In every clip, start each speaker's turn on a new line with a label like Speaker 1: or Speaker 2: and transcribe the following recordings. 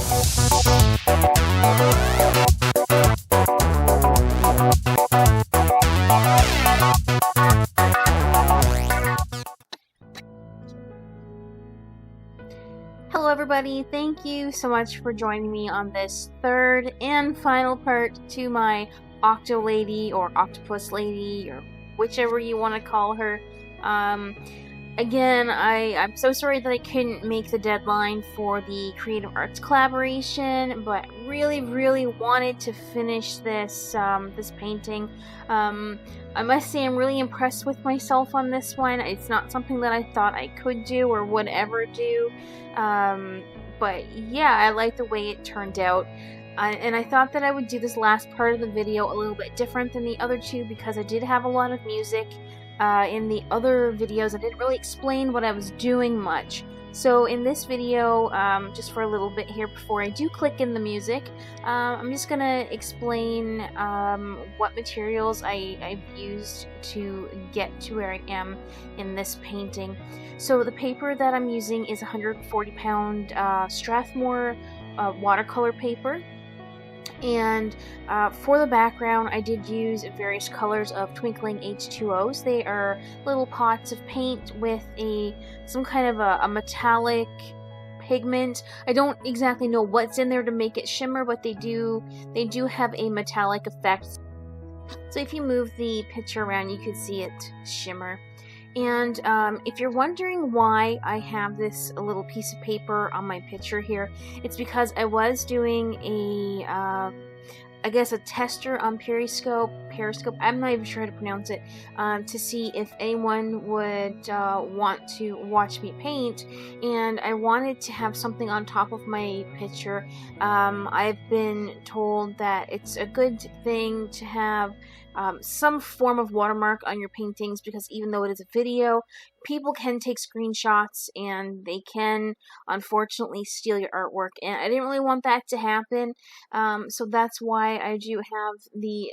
Speaker 1: Hello everybody, thank you so much for joining me on this third and final part to my Octo Lady or Octopus Lady or whichever you want to call her. Again, I'm so sorry that I couldn't make the deadline for the Creative Arts collaboration, but really wanted to finish this this painting. I must say I'm really impressed with myself on this one. It's not something that I thought I could do or would ever do, but yeah, I like the way it turned out. And I thought that I would do this last part of the video a little bit different than the other two because I did have a lot of music. In the other videos, I didn't really explain what I was doing much. So in this video, just for a little bit here before I do click in the music, I'm just going to explain what materials I've used to get to where I am in this painting. So the paper that I'm using is 140-pound Strathmore watercolor paper. And for the background, I did use various colors of twinkling H2Os. They are little pots of paint with some kind of a metallic pigment. I don't exactly know what's in there to make it shimmer, but they do have a metallic effect. So if you move the picture around, you can see it shimmer. And if you're wondering why I have this little piece of paper on my picture here, it's because I was doing I guess a tester on Periscope, I'm not even sure how to pronounce it, to see if anyone would want to watch me paint, and I wanted to have something on top of my picture. I've been told that it's a good thing to have some form of watermark on your paintings because even though it is a video, people can take screenshots and they can unfortunately steal your artwork, and I didn't really want that to happen, so that's why I do have the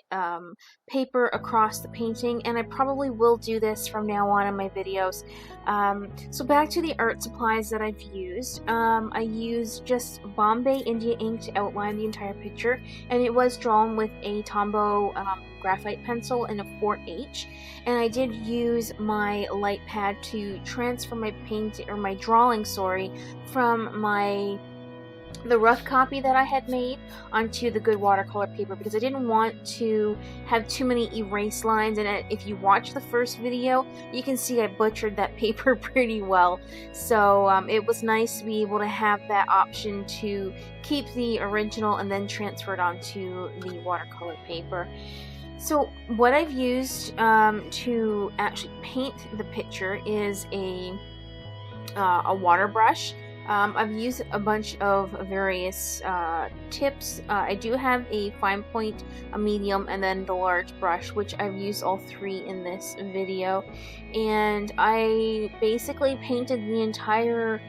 Speaker 1: paper across the painting, and I probably will do this from now on in my videos. So back to the art supplies that I've used. I used just Bombay India ink to outline the entire picture, and it was drawn with a Tombow graphite pencil in a 4H, and I did use my light pad to transfer my drawing from the rough copy that I had made onto the good watercolor paper because I didn't want to have too many erase lines, and if you watch the first video, you can see I butchered that paper pretty well. So it was nice to be able to have that option to keep the original and then transfer it onto the watercolor paper. So what I've used to actually paint the picture is a water brush. I've used a bunch of various tips. I do have a fine point, a medium, and then the large brush, which I've used all three in this video. And I basically painted the entire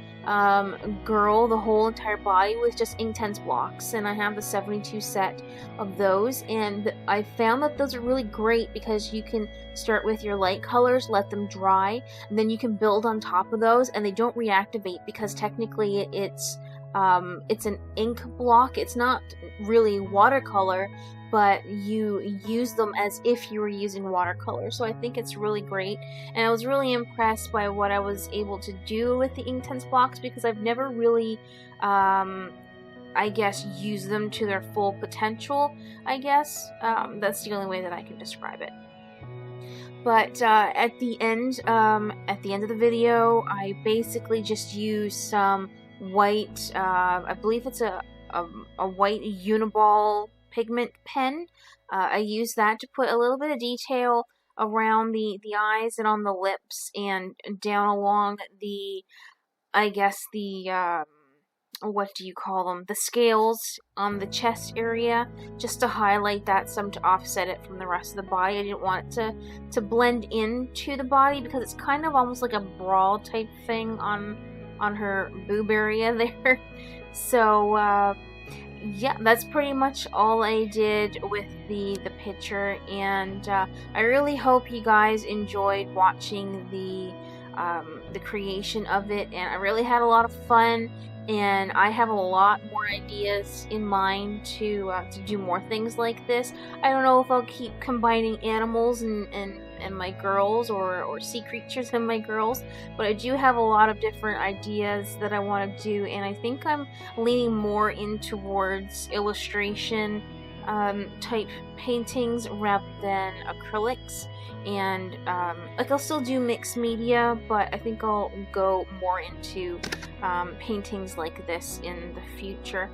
Speaker 1: girl, the whole entire body, with just Inktense blocks, and I have the 72 set of those, and I found that those are really great because you can start with your light colors, let them dry, and then you can build on top of those, and they don't reactivate because technically it's an ink block. It's not really watercolor, but you use them as if you were using watercolor. So I think it's really great, and I was really impressed by what I was able to do with the Inktense blocks because I've never really I guess used them to their full potential. I guess that's the only way that I can describe it. But at the end of the video, I basically just used some white, I believe it's a white Uniball pigment pen. I used that to put a little bit of detail around the eyes and on the lips and down along the, I guess the, what do you call them? The scales on the chest area, just to highlight that some to offset it from the rest of the body. I didn't want it to blend into the body because it's kind of almost like a bra type thing on her boob area there. So, yeah, that's pretty much all I did with the picture, and I really hope you guys enjoyed watching the creation of it, and I really had a lot of fun, and I have a lot more more ideas in mind to do more things like this. I don't know if I'll keep combining animals and my girls or sea creatures and my girls, but I do have a lot of different ideas that I want to do, and I think I'm leaning more in towards illustration type paintings rather than acrylics. And like, I'll still do mixed media, but I think I'll go more into paintings like this in the future.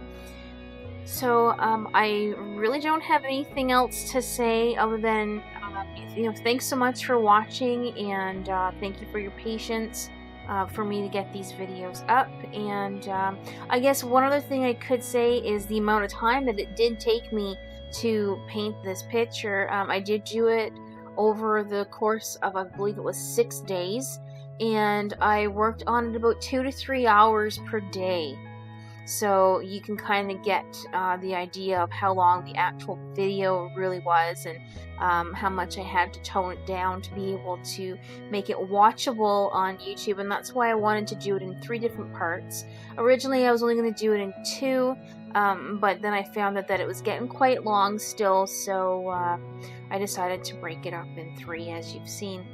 Speaker 1: So I really don't have anything else to say other than thanks so much for watching, and thank you for your patience for me to get these videos up. And I guess one other thing I could say is the amount of time that it did take me to paint this picture. I did do it over the course of, I believe it was 6 days, and I worked on it about 2 to 3 hours per day. So you can kind of get the idea of how long the actual video really was, and how much I had to tone it down to be able to make it watchable on YouTube. And that's why I wanted to do it in 3 different parts. Originally I was only going to do it in 2, but then I found that it was getting quite long still, so I decided to break it up in 3, as you've seen.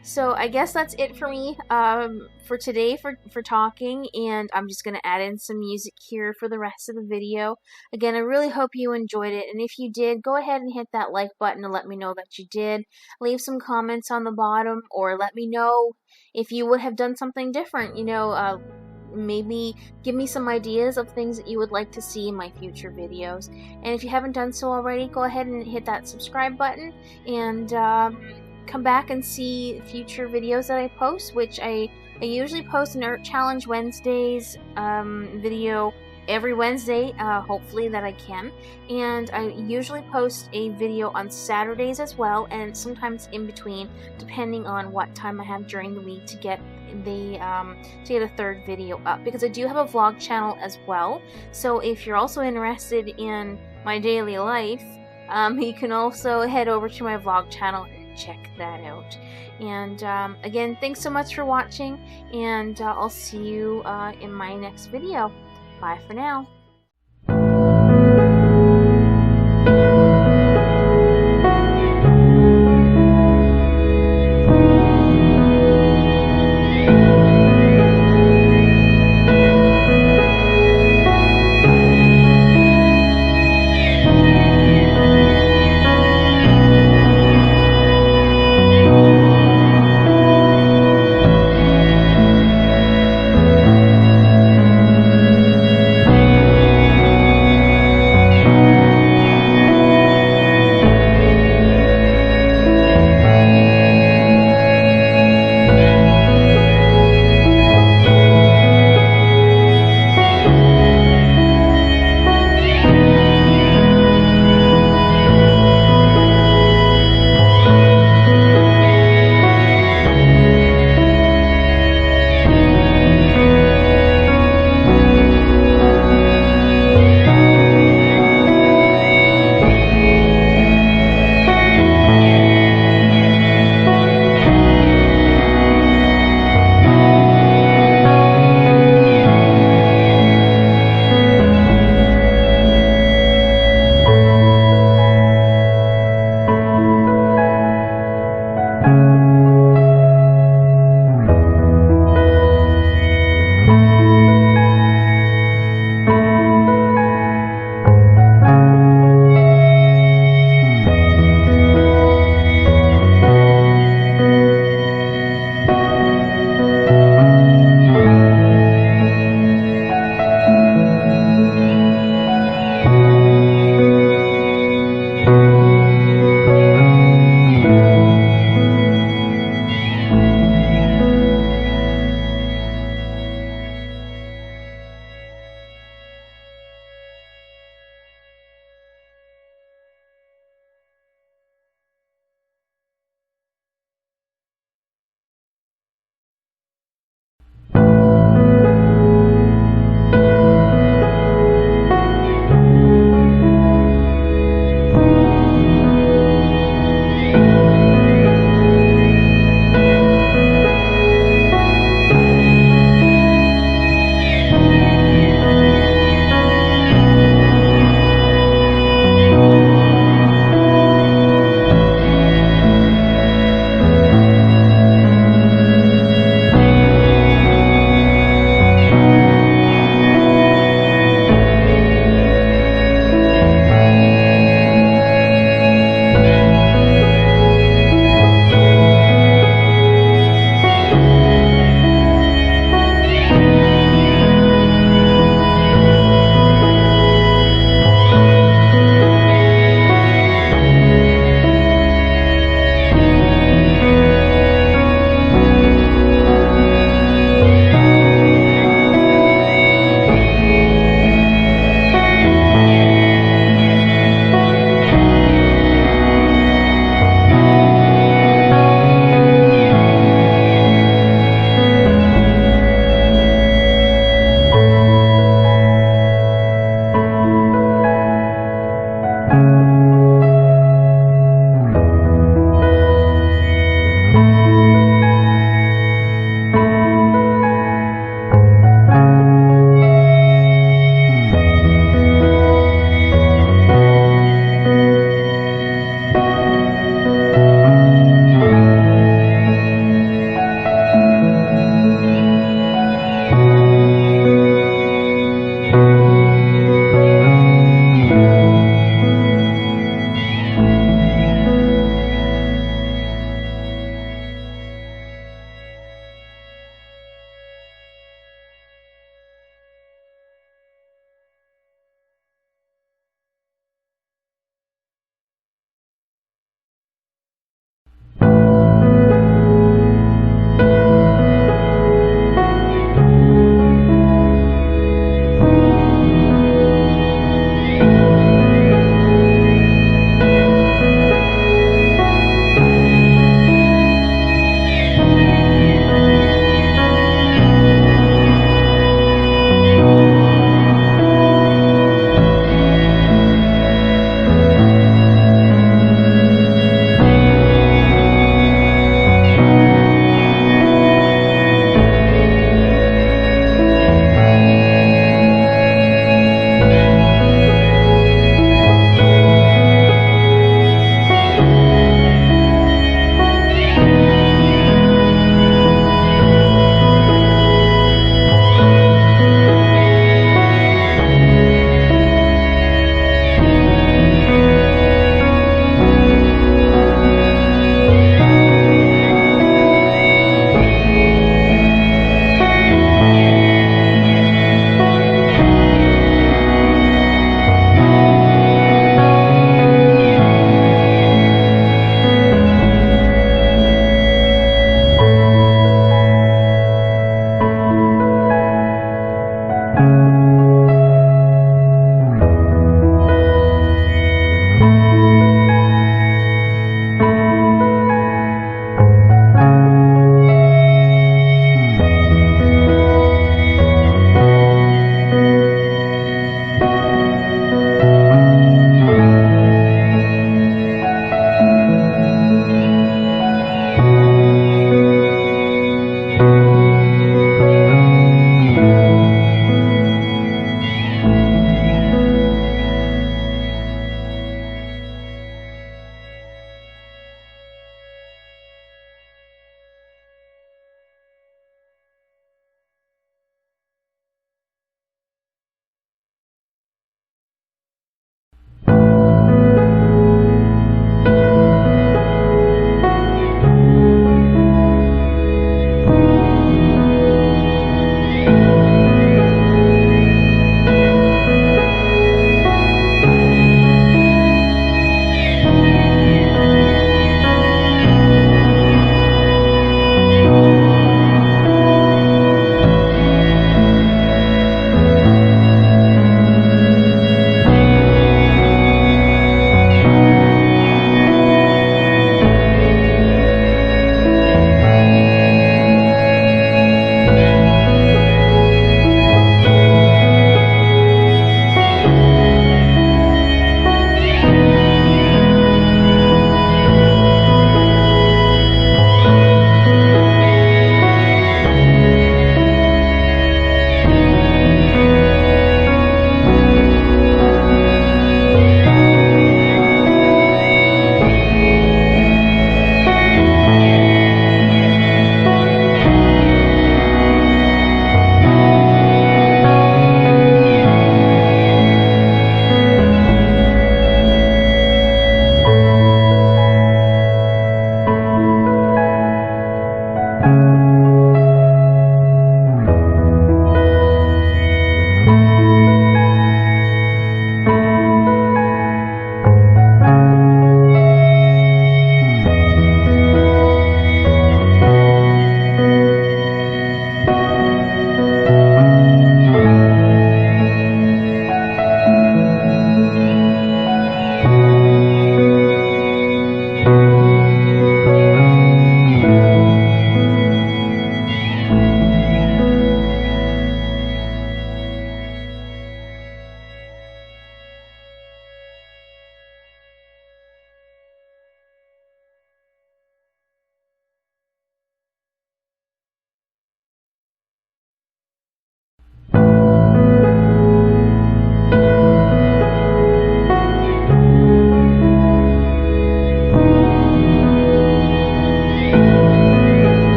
Speaker 1: So I guess that's it for me for today for talking, and I'm just going to add in some music here for the rest of the video. Again, I really hope you enjoyed it, and if you did, go ahead and hit that like button to let me know that you did. Leave some comments on the bottom, or let me know if you would have done something different. Maybe give me some ideas of things that you would like to see in my future videos. And if you haven't done so already, go ahead and hit that subscribe button, and come back and see future videos that I post, which I usually post an Art Challenge Wednesdays video every Wednesday, hopefully that I can, and I usually post a video on Saturdays as well, and sometimes in between, depending on what time I have during the week to get a 3rd video up, because I do have a vlog channel as well. So if you're also interested in my daily life, you can also head over to my vlog channel and check that out. And again, thanks so much for watching, and I'll see you in my next video. Bye for now.